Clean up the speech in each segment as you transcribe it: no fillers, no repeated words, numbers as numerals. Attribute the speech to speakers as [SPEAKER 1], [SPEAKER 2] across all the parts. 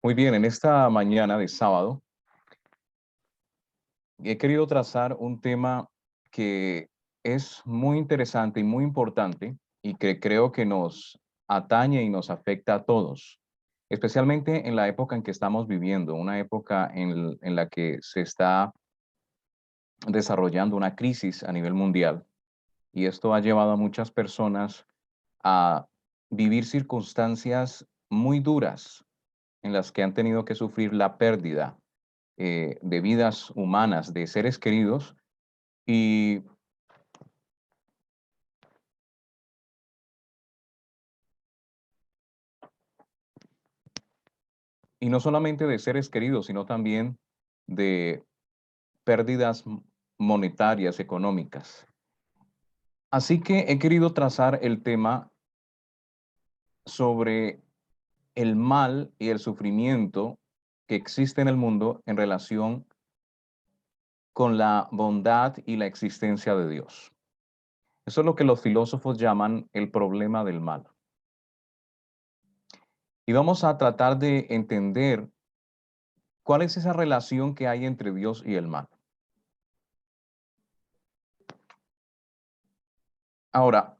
[SPEAKER 1] Muy bien, en esta mañana de sábado he querido trazar un tema que es muy interesante y muy importante y que creo que nos atañe y nos afecta a todos, especialmente en la época en que estamos viviendo, una época en la que se está desarrollando una crisis a nivel mundial y esto ha llevado a muchas personas a vivir circunstancias muy duras en las que han tenido que sufrir la pérdida de vidas humanas, de seres queridos, y, y no solamente de seres queridos, sino también de pérdidas monetarias, económicas. Así que he querido trazar el tema sobre el mal y el sufrimiento que existe en el mundo en relación con la bondad y la existencia de Dios. Eso es lo que los filósofos llaman el problema del mal. Y vamos a tratar de entender cuál es esa relación que hay entre Dios y el mal. Ahora,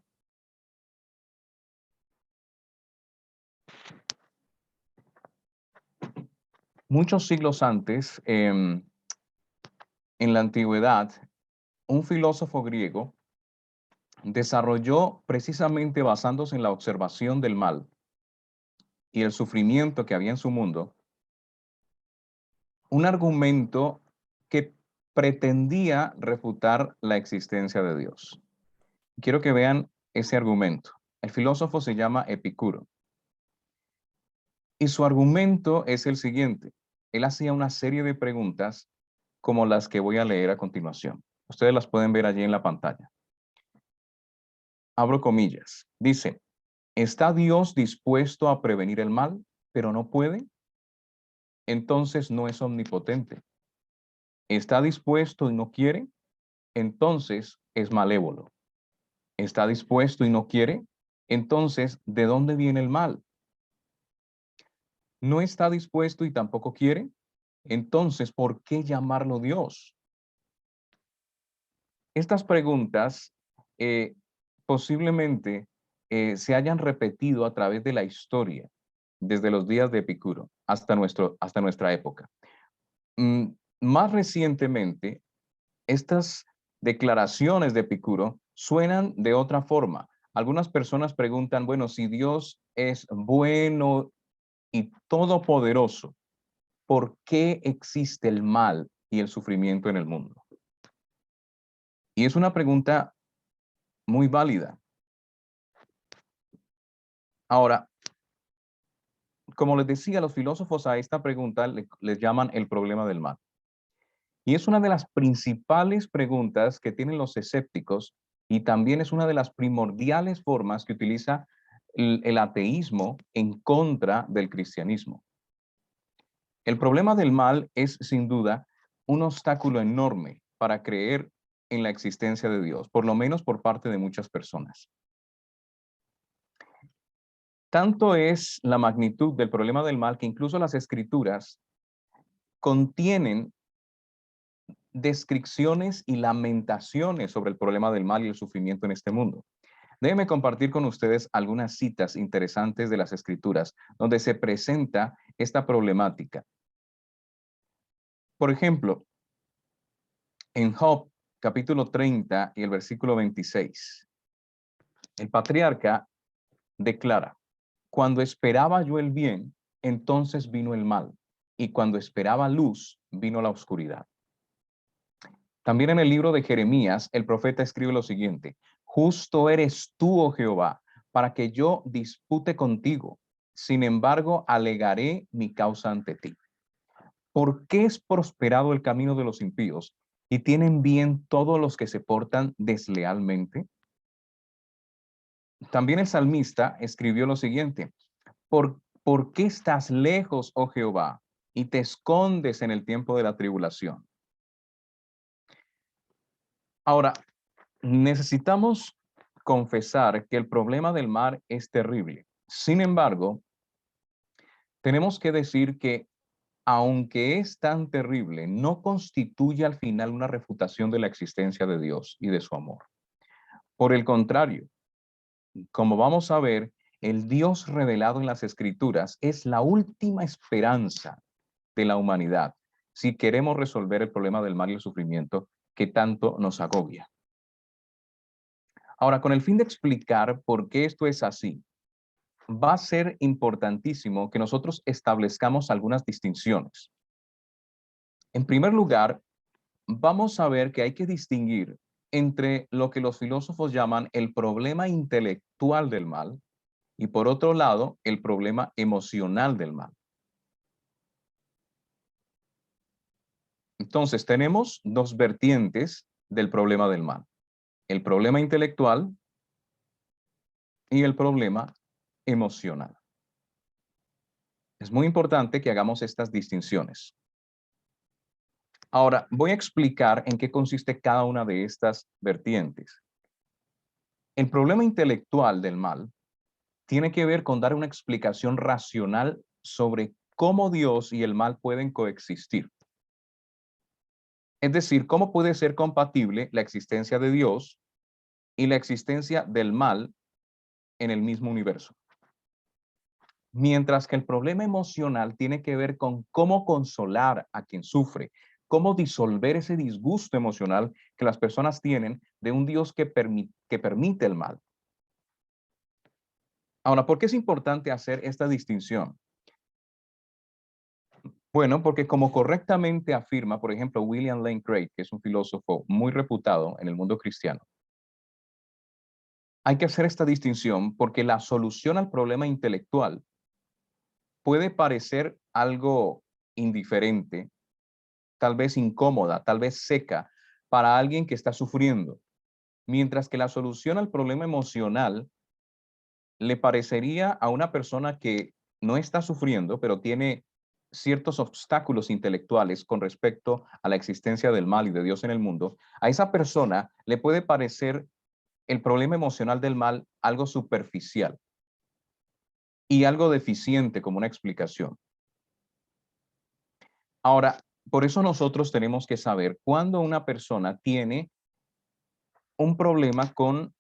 [SPEAKER 1] muchos siglos antes, en la antigüedad, un filósofo griego desarrolló, precisamente basándose en la observación del mal y el sufrimiento que había en su mundo, un argumento que pretendía refutar la existencia de Dios. Quiero que vean ese argumento. El filósofo se llama Epicuro. Y su argumento es el siguiente. Él hacía una serie de preguntas como las que voy a leer a continuación. Ustedes las pueden ver allí en la pantalla. Abro comillas. Dice, ¿está Dios dispuesto a prevenir el mal, pero no puede? Entonces no es omnipotente. ¿Está dispuesto y no quiere? Entonces es malévolo. ¿Está dispuesto y no quiere? Entonces, ¿de dónde viene el mal? ¿No está dispuesto y tampoco quiere? Entonces, ¿por qué llamarlo Dios? Estas preguntas eh, posiblemente se hayan repetido a través de la historia, desde los días de Epicuro hasta nuestra época. Más recientemente, estas declaraciones de Epicuro suenan de otra forma. Algunas personas preguntan, bueno, si Dios es bueno y todopoderoso, ¿por qué existe el mal y el sufrimiento en el mundo? Y es una pregunta muy válida. Ahora, como les decía, los filósofos a esta pregunta les llaman el problema del mal. Y es una de las principales preguntas que tienen los escépticos y también es una de las primordiales formas que utiliza el ateísmo en contra del cristianismo. El problema del mal es sin duda un obstáculo enorme para creer en la existencia de Dios, por lo menos por parte de muchas personas. Tanto es la magnitud del problema del mal que incluso las escrituras contienen descripciones y lamentaciones sobre el problema del mal y el sufrimiento en este mundo. Déjenme compartir con ustedes algunas citas interesantes de las escrituras donde se presenta esta problemática. Por ejemplo, en Job, capítulo 30 y el versículo 26, el patriarca declara, cuando esperaba yo el bien, entonces vino el mal, y cuando esperaba luz, vino la oscuridad. También en el libro de Jeremías, el profeta escribe lo siguiente, justo eres tú, oh Jehová, para que yo dispute contigo. Sin embargo, alegaré mi causa ante ti. ¿Por qué es prosperado el camino de los impíos y tienen bien todos los que se portan deslealmente? También el salmista escribió lo siguiente, ¿por qué estás lejos, oh Jehová, y te escondes en el tiempo de la tribulación? Ahora, necesitamos confesar que el problema del mar es terrible. Sin embargo, tenemos que decir que aunque es tan terrible, no constituye al final una refutación de la existencia de Dios y de su amor. Por el contrario, como vamos a ver, el Dios revelado en las Escrituras es la última esperanza de la humanidad si queremos resolver el problema del mal y el sufrimiento que tanto nos agobia. Ahora, con el fin de explicar por qué esto es así, va a ser importantísimo que nosotros establezcamos algunas distinciones. En primer lugar, vamos a ver que hay que distinguir entre lo que los filósofos llaman el problema intelectual del mal y, por otro lado, el problema emocional del mal. Entonces, tenemos dos vertientes del problema del mal: el problema intelectual y el problema emocional. Es muy importante que hagamos estas distinciones. Ahora, voy a explicar en qué consiste cada una de estas vertientes. El problema intelectual del mal tiene que ver con dar una explicación racional sobre cómo Dios y el mal pueden coexistir. Es decir, cómo puede ser compatible la existencia de Dios y la existencia del mal en el mismo universo. Mientras que el problema emocional tiene que ver con cómo consolar a quien sufre, cómo disolver ese disgusto emocional que las personas tienen de un Dios que permite el mal. Ahora, ¿por qué es importante hacer esta distinción? Bueno, porque como correctamente afirma, por ejemplo, William Lane Craig, que es un filósofo muy reputado en el mundo cristiano, hay que hacer esta distinción porque la solución al problema intelectual puede parecer algo indiferente, tal vez incómoda, tal vez seca para alguien que está sufriendo, mientras que la solución al problema emocional le parecería a una persona que no está sufriendo, pero tiene ciertos obstáculos intelectuales con respecto a la existencia del mal y de Dios en el mundo. A esa persona le puede parecer el problema emocional del mal algo superficial y algo deficiente como una explicación. Ahora, por eso nosotros tenemos que saber cuándo una persona tiene un problema con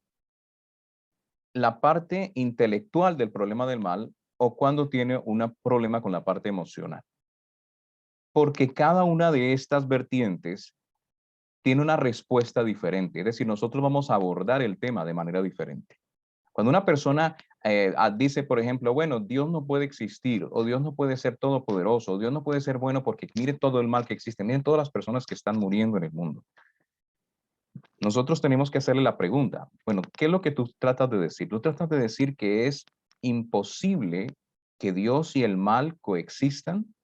[SPEAKER 1] la parte intelectual del problema del mal o cuando tiene un problema con la parte emocional. Porque cada una de estas vertientes tiene una respuesta diferente. Es decir, nosotros vamos a abordar el tema de manera diferente. Cuando una persona dice, por ejemplo, bueno, Dios no puede existir, o Dios no puede ser todopoderoso, o Dios no puede ser bueno porque mire todo el mal que existe, miren todas las personas que están muriendo en el mundo. Nosotros tenemos que hacerle la pregunta, bueno, ¿qué es lo que tú tratas de decir? Tú tratas de decir que es imposible que Dios y el mal coexistan,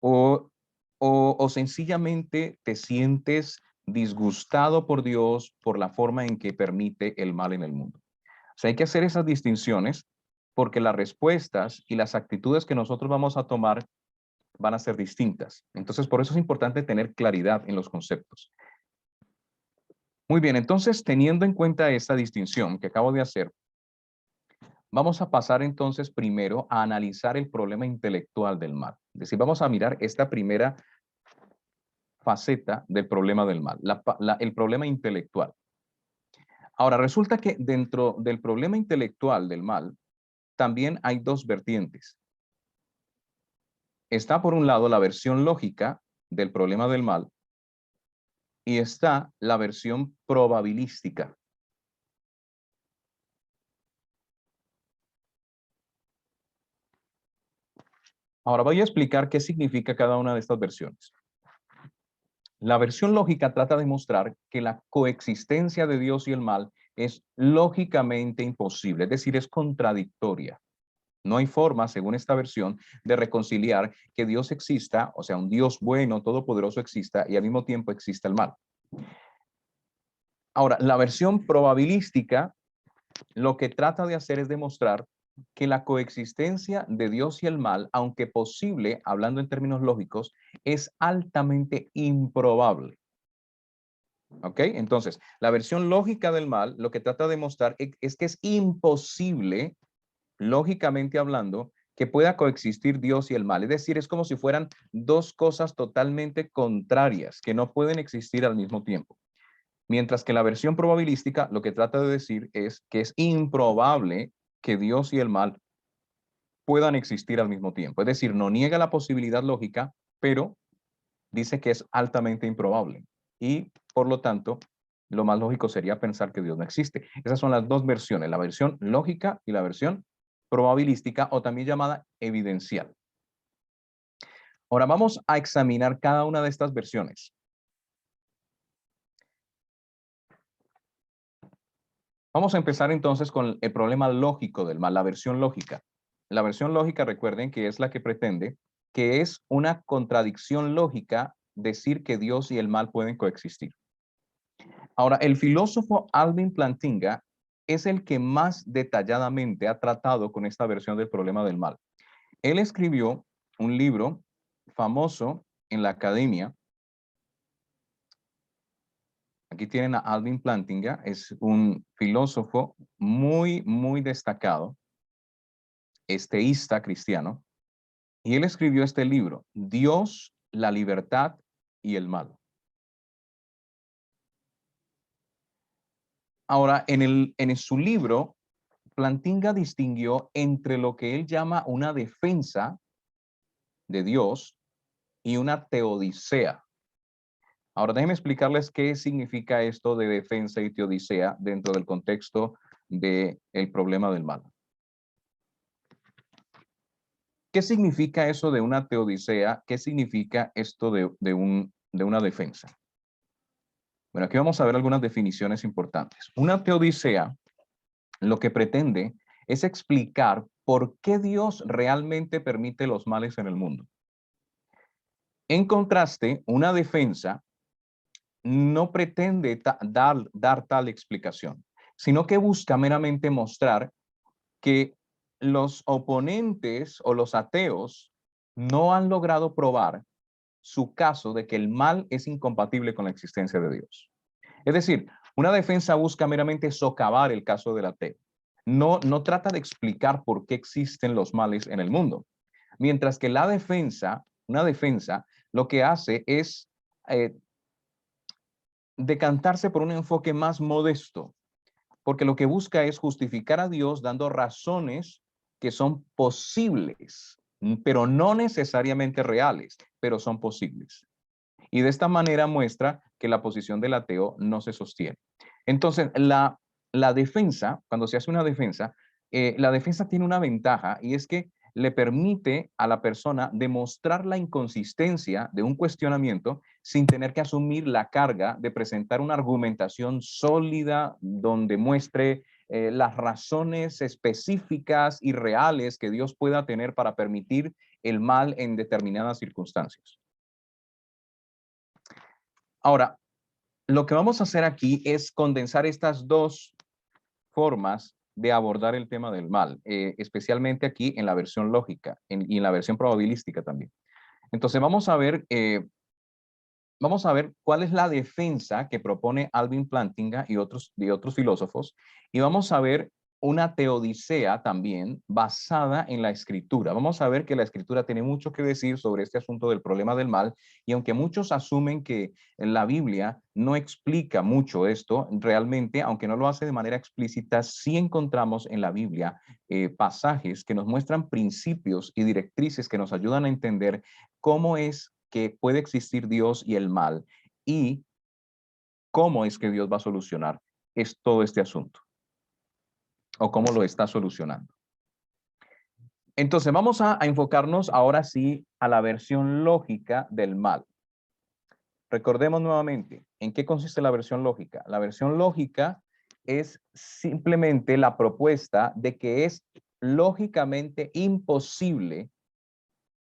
[SPEAKER 1] o, o sencillamente te sientes disgustado por Dios por la forma en que permite el mal en el mundo. O sea, hay que hacer esas distinciones porque las respuestas y las actitudes que nosotros vamos a tomar van a ser distintas. Entonces, por eso es importante tener claridad en los conceptos. Muy bien, entonces, teniendo en cuenta esta distinción que acabo de hacer, vamos a pasar entonces primero a analizar el problema intelectual del mal. Es decir, vamos a mirar esta primera faceta del problema del mal, el problema intelectual. Ahora, resulta que dentro del problema intelectual del mal, también hay dos vertientes. Está por un lado la versión lógica del problema del mal y está la versión probabilística. Ahora voy a explicar qué significa cada una de estas versiones. La versión lógica trata de mostrar que la coexistencia de Dios y el mal es lógicamente imposible, es decir, es contradictoria. No hay forma, según esta versión, de reconciliar que Dios exista, o sea, un Dios bueno, todopoderoso exista y al mismo tiempo exista el mal. Ahora, la versión probabilística lo que trata de hacer es demostrar que la coexistencia de Dios y el mal, aunque posible, hablando en términos lógicos, es altamente improbable. ¿Ok? Entonces, la versión lógica del mal lo que trata de demostrar es que es imposible, lógicamente hablando, que pueda coexistir Dios y el mal. Es decir, es como si fueran dos cosas totalmente contrarias que no pueden existir al mismo tiempo. Mientras que la versión probabilística lo que trata de decir es que es improbable que Dios y el mal puedan existir al mismo tiempo. Es decir, no niega la posibilidad lógica, pero dice que es altamente improbable. Y por lo tanto, lo más lógico sería pensar que Dios no existe. Esas son las dos versiones, la versión lógica y la versión probabilística, o también llamada evidencial. Ahora vamos a examinar cada una de estas versiones. Vamos a empezar entonces con el problema lógico del mal, la versión lógica. La versión lógica, recuerden que es la que pretende que es una contradicción lógica decir que Dios y el mal pueden coexistir. Ahora, el filósofo Alvin Plantinga es el que más detalladamente ha tratado con esta versión del problema del mal. Él escribió un libro famoso en la academia. Aquí tienen a Alvin Plantinga, es un filósofo muy destacado, esteísta cristiano, y él escribió este libro, Dios, la libertad y el mal. Ahora, en su libro, Plantinga distinguió entre lo que él llama una defensa de Dios y una teodicea. Ahora, déjenme explicarles qué significa esto de defensa y teodicea dentro del contexto del problema del mal. ¿Qué significa eso de una teodicea? ¿Qué significa esto de una defensa? Bueno, aquí vamos a ver algunas definiciones importantes. Una teodicea lo que pretende es explicar por qué Dios realmente permite los males en el mundo. En contraste, una defensa no pretende dar tal explicación, sino que busca meramente mostrar que los oponentes o los ateos no han logrado probar su caso de que el mal es incompatible con la existencia de Dios. Es decir, una defensa busca meramente socavar el caso del ateo. No trata de explicar por qué existen los males en el mundo. Mientras que una defensa, lo que hace es decantarse por un enfoque más modesto, porque lo que busca es justificar a Dios dando razones que son posibles, pero no necesariamente reales, pero son posibles. Y de esta manera muestra que la posición del ateo no se sostiene. Entonces, la defensa, cuando se hace una defensa, la defensa tiene una ventaja y es que le permite a la persona demostrar la inconsistencia de un cuestionamiento sin tener que asumir la carga de presentar una argumentación sólida donde muestre las razones específicas y reales que Dios pueda tener para permitir el mal en determinadas circunstancias. Ahora, lo que vamos a hacer aquí es condensar estas dos formas de abordar el tema del mal, especialmente aquí en la versión lógica y en la versión probabilística también. Entonces vamos a ver cuál es la defensa que propone Alvin Plantinga y otros filósofos, y vamos a ver una teodicea también basada en la escritura. Vamos a ver que la escritura tiene mucho que decir sobre este asunto del problema del mal, y aunque muchos asumen que la Biblia no explica mucho esto, realmente, aunque no lo hace de manera explícita, sí encontramos en la Biblia pasajes que nos muestran principios y directrices que nos ayudan a entender cómo es que puede existir Dios y el mal, y cómo es que Dios va a solucionar todo este asunto, o cómo lo está solucionando. Entonces vamos a enfocarnos ahora sí a la versión lógica del mal. Recordemos nuevamente, ¿en qué consiste la versión lógica? La versión lógica es simplemente la propuesta de que es lógicamente imposible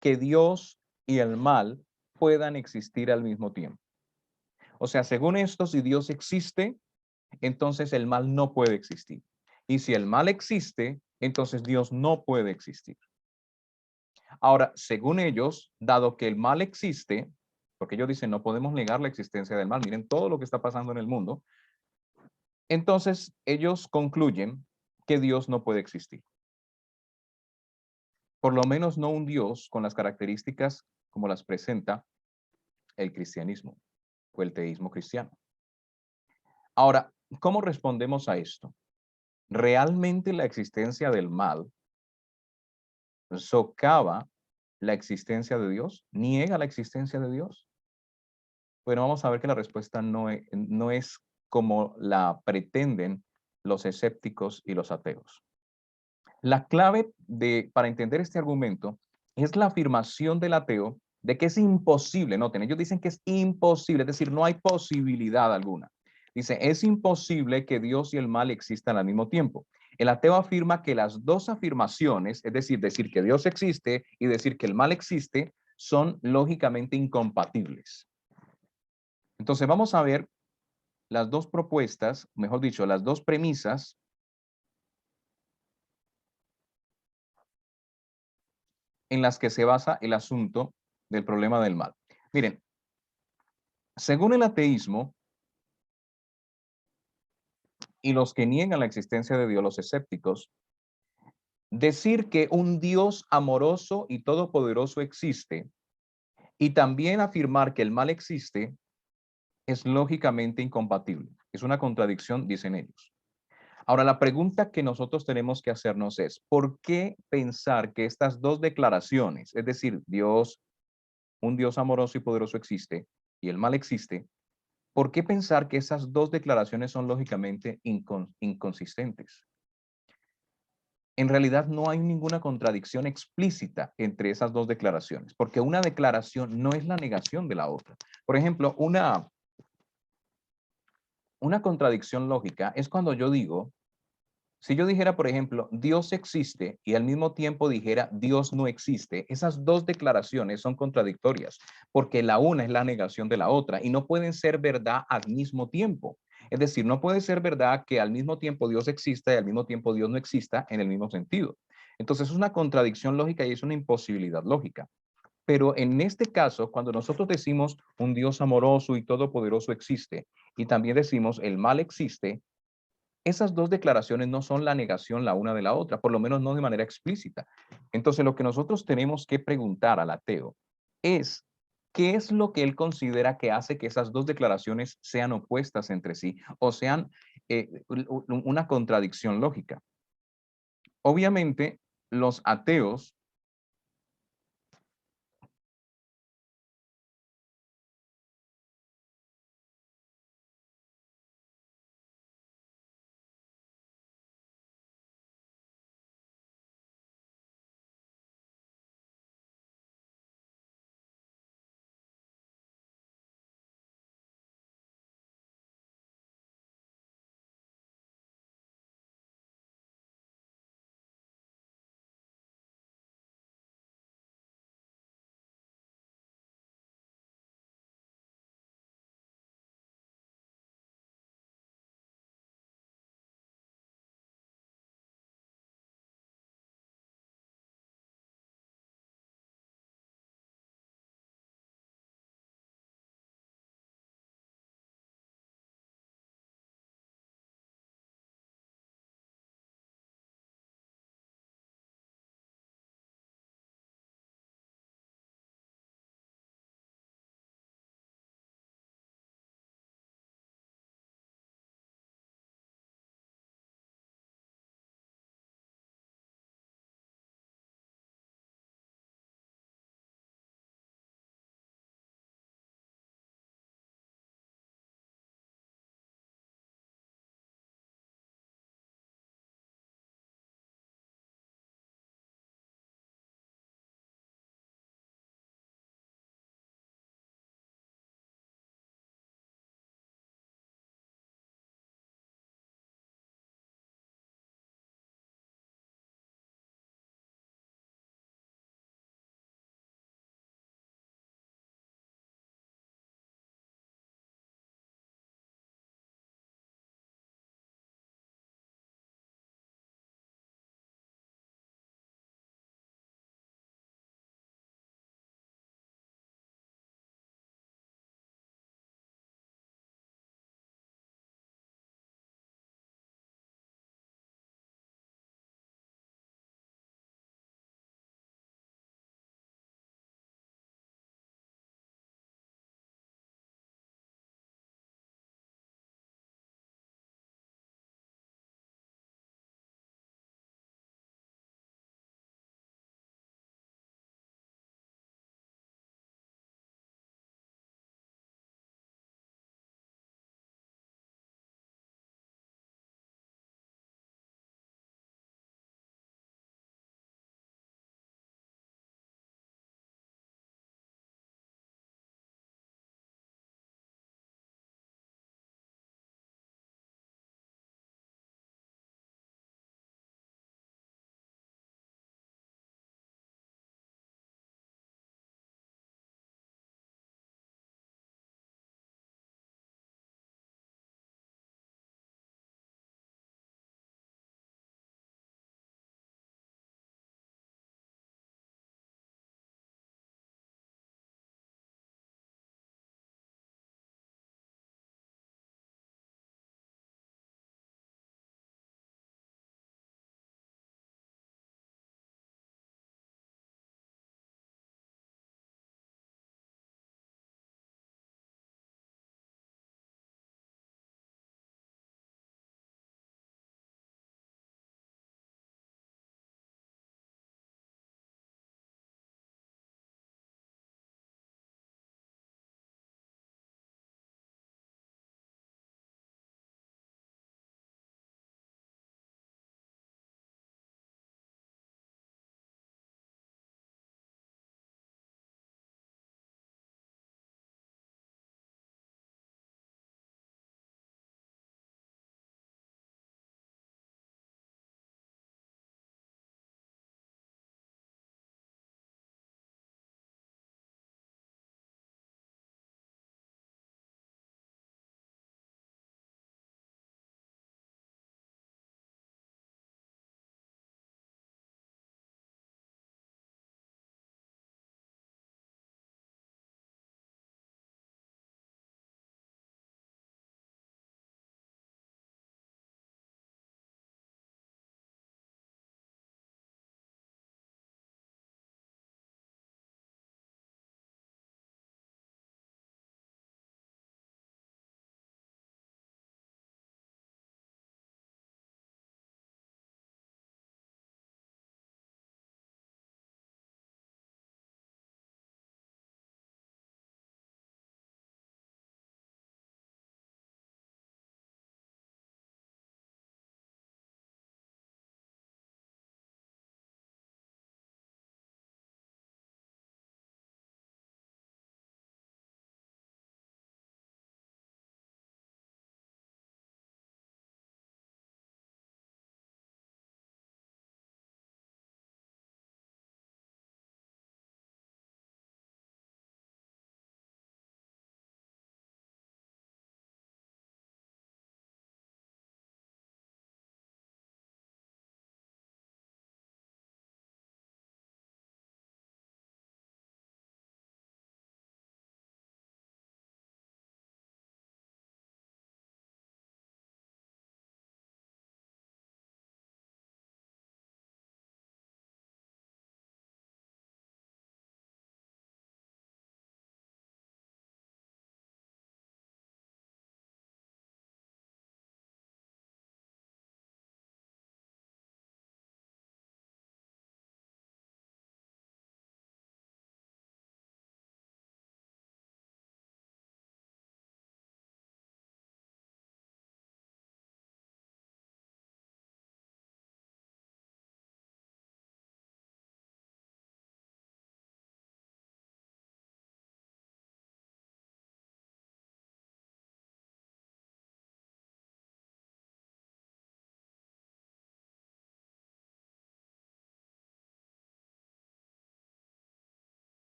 [SPEAKER 1] que Dios y el mal puedan existir al mismo tiempo. O sea, según esto, si Dios existe, entonces el mal no puede existir. Y si el mal existe, entonces Dios no puede existir. Ahora, según ellos, dado que el mal existe, porque ellos dicen no podemos negar la existencia del mal, miren todo lo que está pasando en el mundo, entonces ellos concluyen que Dios no puede existir. Por lo menos no un Dios con las características como las presenta el cristianismo o el teísmo cristiano. Ahora, ¿cómo respondemos a esto? ¿Realmente la existencia del mal socava la existencia de Dios? ¿Niega la existencia de Dios? Bueno, vamos a ver que la respuesta no es como la pretenden los escépticos y los ateos. La clave para entender este argumento es la afirmación del ateo de que es imposible, noten, ellos dicen que es imposible, es decir, no hay posibilidad alguna. Dice, es imposible que Dios y el mal existan al mismo tiempo. El ateo afirma que las dos afirmaciones, es decir que Dios existe y decir que el mal existe, son lógicamente incompatibles. Entonces vamos a ver las dos propuestas, mejor dicho, las dos premisas en las que se basa el asunto del problema del mal. Miren, según el ateísmo y los que niegan la existencia de Dios, los escépticos, decir que un Dios amoroso y todopoderoso existe y también afirmar que el mal existe es lógicamente incompatible. Es una contradicción, dicen ellos. Ahora, la pregunta que nosotros tenemos que hacernos es, ¿por qué pensar que estas dos declaraciones, es decir, un Dios amoroso y poderoso existe y el mal existe, ¿por qué pensar que esas dos declaraciones son lógicamente inconsistentes? En realidad no hay ninguna contradicción explícita entre esas dos declaraciones, porque una declaración no es la negación de la otra. Por ejemplo, una contradicción lógica es cuando yo digo, si yo dijera, por ejemplo, Dios existe y al mismo tiempo dijera Dios no existe, esas dos declaraciones son contradictorias, porque la una es la negación de la otra y no pueden ser verdad al mismo tiempo. Es decir, no puede ser verdad que al mismo tiempo Dios exista y al mismo tiempo Dios no exista en el mismo sentido. Entonces es una contradicción lógica y es una imposibilidad lógica. Pero en este caso, cuando nosotros decimos un Dios amoroso y todopoderoso existe y también decimos el mal existe, esas dos declaraciones no son la negación la una de la otra, por lo menos no de manera explícita. Entonces, lo que nosotros tenemos que preguntar al ateo es, ¿qué es lo que él considera que hace que esas dos declaraciones sean opuestas entre sí o sean una contradicción lógica? Obviamente, los ateos